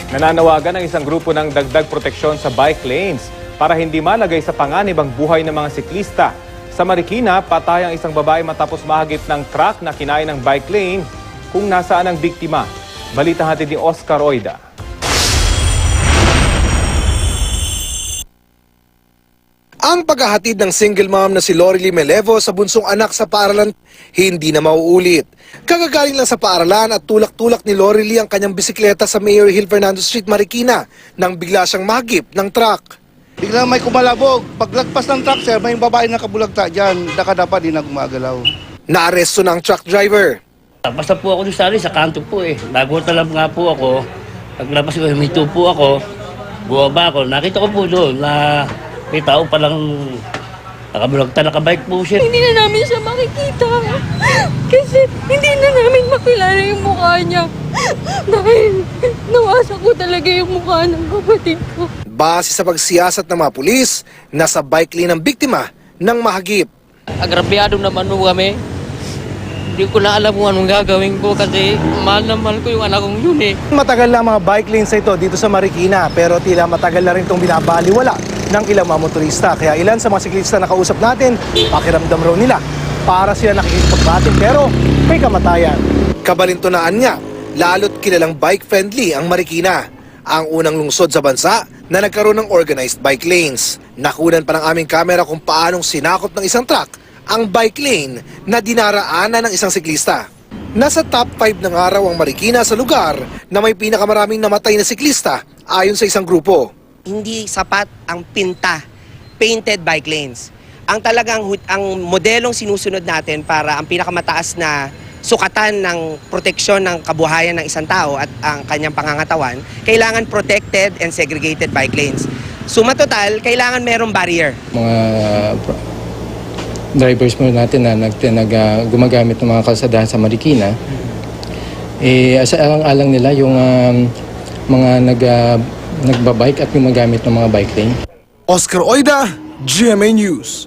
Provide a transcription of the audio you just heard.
Nananawagan ang isang grupo ng dagdag proteksyon sa bike lanes para hindi malagay sa panganib ang buhay ng mga siklista. Sa Marikina, patay ang isang babae matapos mahagip ng truck na kinain ng bike lane kung nasaan ang biktima. Balita hatid ni Oscar Oida. Ang paghahatid ng single mom na si Lorely Melevo sa bunsong anak sa paaralan, hindi na mauulit. Kagagaling lang sa paaralan at tulak-tulak ni Lorely ang kanyang bisikleta sa Mayor Hill Fernando Street, Marikina nang bigla siyang mahagip ng truck. Biglang may kumalabog. Paglagpas ng truck, sir, may babae na kabulagta dyan. Daka-dapa, di na gumagalaw. Naaresto ng truck driver. Basta po ako sa kanto po eh. Nagulat lang nga po ako. Paglabas ko, huminto po ako. Buwaba ako. Nakita ko po doon na may tao palang nakabulagta, nakabike po siya. Hindi na namin siya makikita. Kasi hindi na namin makilala yung mukha niya. Dahil nawasak ko talaga yung mukha ng kapatid ko. Base sa pagsiyasat ng mga pulis, nasa bike lane ng biktima ng mahagip. Agrabyado naman po kami. Hindi ko na alam kung anong gagawin ko kasi mahal na mahal ko yung anak kong yun eh. Matagal na mga bike lanes ito dito sa Marikina, pero tila matagal na rin itong binabaliwala ng ilang mga motorista. Kaya ilan sa mga siklista na kausap natin, pakiramdam raw nila para sila nakikipagbatin pero may kamatayan. Kabalintunaan niya, lalo't kilalang bike-friendly ang Marikina. Ang unang lungsod sa bansa na nagkaroon ng organized bike lanes. Nakunan pa ng aming kamera kung paanong sinakop ng isang truck ang bike lane na dinaraanan ng isang siklista. Nasa top 5 ng araw ang Marikina sa lugar na may pinakamaraming namatay na siklista ayon sa isang grupo. Hindi sapat ang painted bike lanes. Ang talagang ang modelong sinusunod natin para ang pinakamataas na sukatan ng proteksyon ng kabuhayan ng isang tao at ang kanyang pangangatawan, kailangan protected and segregated bike lanes. Suma total, kailangan merong barrier. Mga drivers mo natin na gumagamit ng mga kalsadahan sa Marikina, alang-alang nila yung mga nagbabike at gumagamit ng mga bike lane. Oscar Oida, GMA News.